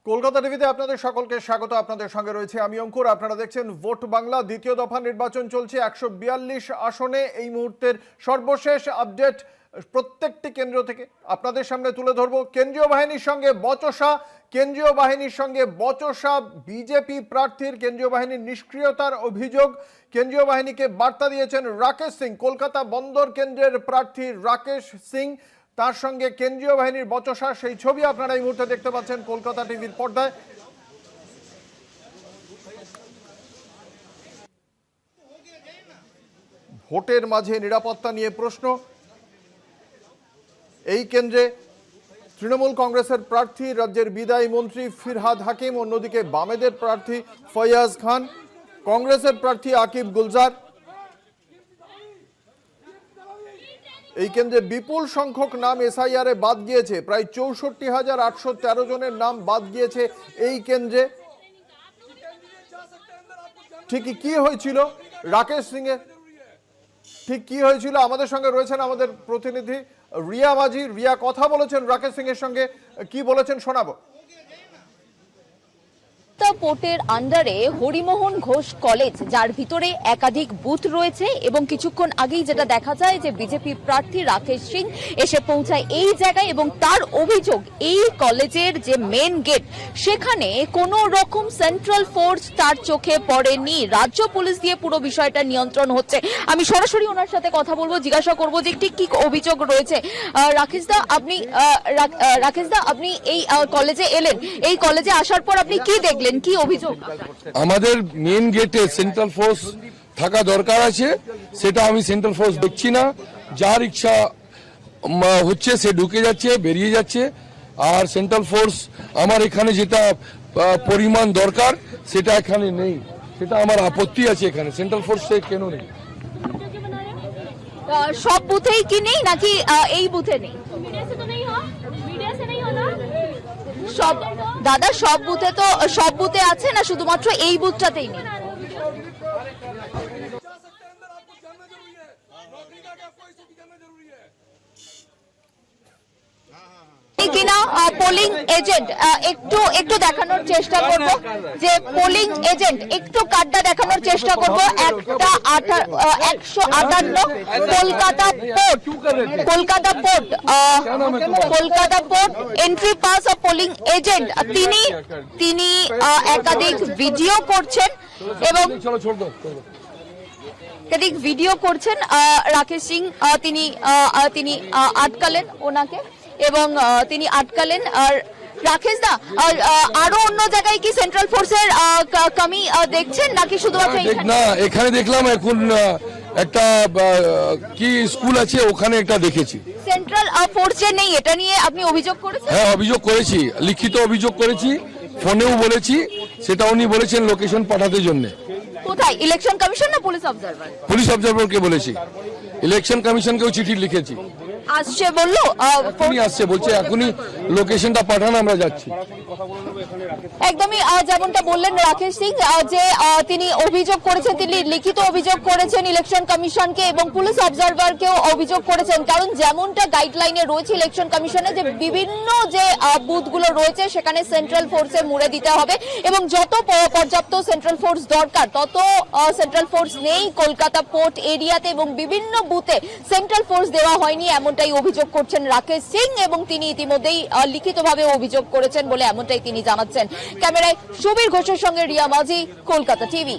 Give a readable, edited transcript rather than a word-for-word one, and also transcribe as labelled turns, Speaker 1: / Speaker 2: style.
Speaker 1: কলকাতা টিভিতে আপনাদের সকলকে স্বাগত। আপনাদের সঙ্গে রয়েছে আমি অঙ্কুর। আপনারা দেখছেন ভোট বাংলা। দ্বিতীয় দফা নির্বাচন চলছে 142 আসনে। এই মুহূর্তের সর্বশেষ আপডেট প্রত্যেকটি কেন্দ্র থেকে আপনাদের সামনে তুলে ধরব। কেন্দ্রীয় বাহিনীর সঙ্গে বচসা বিজেপি প্রার্থীর। কেন্দ্রীয় বাহিনীর নিষ্ক্রিয়তার অভিযোগ। কেন্দ্রীয় বাহিনীকে বার্তা দিয়েছেন রাকেশ সিং, কলকাতা বন্দর কেন্দ্রের প্রার্থী রাকেশ সিং। তার সঙ্গে কেন্দ্রীয় বাহিনীর বচসা, সেই ছবি আপনারা এই মুহূর্তে দেখতে পাচ্ছেন কলকাতা টিভির পর্দায়। ভোটের মাঝে নিরাপত্তা নিয়ে প্রশ্ন। এই কেন্দ্রে তৃণমূল কংগ্রেসের প্রার্থী রাজ্যের বিদায়ী মন্ত্রী ফিরহাদ হাকিম, অন্যদিকে বামেদের প্রার্থী ফয়াজ খান, কংগ্রেসের প্রার্থী আকিব গুলজার। এই কেন্দ্রে বিপুল সংখ্যক নাম এসআইআর এ বাদ গিয়েছে। প্রায় 64,813 জনের নাম বাদ গিয়েছে এই কেন্দ্রে। ঠিকই কি হয়েছিল রাকেশ সিং এর, ঠিক কি হয়েছিল? আমাদের সঙ্গে রয়েছেন আমাদের প্রতিনিধি রিয়া মাঝি। রিয়া কথা বলেছেন রাকেশ সিং এর সঙ্গে, কি বলেছেন শোনাবো।
Speaker 2: পোর্টের আন্ডারে হরিমোহন ঘোষ কলেজ, যার ভিতরে একাধিক বুথ রয়েছে, এবং কিছুক্ষণ আগেই যেটা দেখা যায় যে বিজেপি প্রার্থী রাকেশ সিং এসে পৌঁছায় এই জায়গায়, এবং তার অভিযোগ এই কলেজের যে মেন গেট সেখানে কোনো রকম সেন্ট্রাল ফোর্স তার চোখে পড়েনি। রাজ্য পুলিশ দিয়ে পুরো বিষয়টা নিয়ন্ত্রণ হচ্ছে। আমি সরাসরি ওনার সাথে কথা বলবো, জিজ্ঞাসা করবো যে ঠিক কি অভিযোগ রয়েছে। রাকেশদা, আপনি এই কলেজে এলেন, এই কলেজে আসার পর আপনি কি দেখলেন, কি অভিযোগ?
Speaker 3: আমাদের মেন গেটে সেন্ট্রাল ফোর্স থাকা দরকার আছে, সেটা আমি সেন্ট্রাল ফোর্স দেখছি না। যার ইচ্ছা হচ্ছে সে ঢুকে যাচ্ছে, বেরিয়ে যাচ্ছে। আর সেন্ট্রাল ফোর্স আমার এখানে যেটা পরিমাণ দরকার সেটা এখানে নেই, সেটা আমার আপত্তি আছে। এখানে সেন্ট্রাল ফোর্স কেন নেই?
Speaker 2: সব বুথেই কি নেই, নাকি এই বুথে নেই? সব দাদা, সব বুথে আছে না, শুধুমাত্র এই বুথটাতেই নেই? কিনা পোলিং এজেন্ট একটু দেখানোর চেষ্টা করব, যে পোলিং এজেন্ট একটু কার্ডটা দেখানোর চেষ্টা করব। 158 Kolkata port entry pass of polling agent, তিনি একাধিক ভিডিও করছেন এবং রাকেশ সিং তিনি আটকালেন ওনাকে, এবং তিনি আটকালেন। আর রাকেশ দা, আরো অন্য জায়গায় কি সেন্ট্রাল ফোর্সের কমি দেখছেন, নাকি শুধুমাত্র
Speaker 3: না? এখানে দেখলাম এখন একটা কি স্কুল আছে, ওখানে একটা দেখেছি।
Speaker 2: সেন্ট্রাল ফোর্সে নেই, এটা নিয়ে আপনি অভিযোগ করেছেন?
Speaker 3: হ্যাঁ, অভিযোগ করেছি, লিখিত অভিযোগ করেছি, ফোনেও বলেছি। সেটা উনি বলেছেন লোকেশন পাঠাতে জন্য।
Speaker 2: কোথায়, ইলেকশন কমিশন না পুলিশ অবজারভার?
Speaker 3: পুলিশ অবজারভারকে বলেছি, ইলেকশন কমিশনকেও চিঠি লিখেছি।
Speaker 2: আসছে বললো,
Speaker 3: এখনই আসছে, বলছে এখনই লোকেশনটা পাঠান, আমরা যাচ্ছি।
Speaker 2: একদমই যেমনটা বললেন রাকেশ সিং, যে তিনি অভিযোগ করেছেন, তিনি লিখিত অভিযোগ করেছেন ইলেকশন কমিশনকে এবং পুলিশ অবজারভারকেও অভিযোগ করেছেন। কারণ যেমনটা গাইডলাইনে রয়েছে ইলেকশন কমিশনে, যে বিভিন্ন যে বুথগুলো রয়েছে সেখানে সেন্ট্রাল ফোর্সে মুড়ে দিতে হবে, এবং যত পর্যাপ্ত সেন্ট্রাল ফোর্স দরকার তত সেন্ট্রাল ফোর্স নেই কলকাতা পোর্ট এরিয়াতে, এবং বিভিন্ন বুথে সেন্ট্রাল ফোর্স দেওয়া হয়নি, এমনটাই অভিযোগ করছেন রাকেশ সিং, এবং তিনি ইতিমধ্যেই লিখিতভাবে অভিযোগ করেছেন বলে এমনটাই তিনি জানাচ্ছেন। ক্যামেরায় সুবীর ঘোষের সঙ্গে রিয়া মাঝি, কলকাতা টিভি।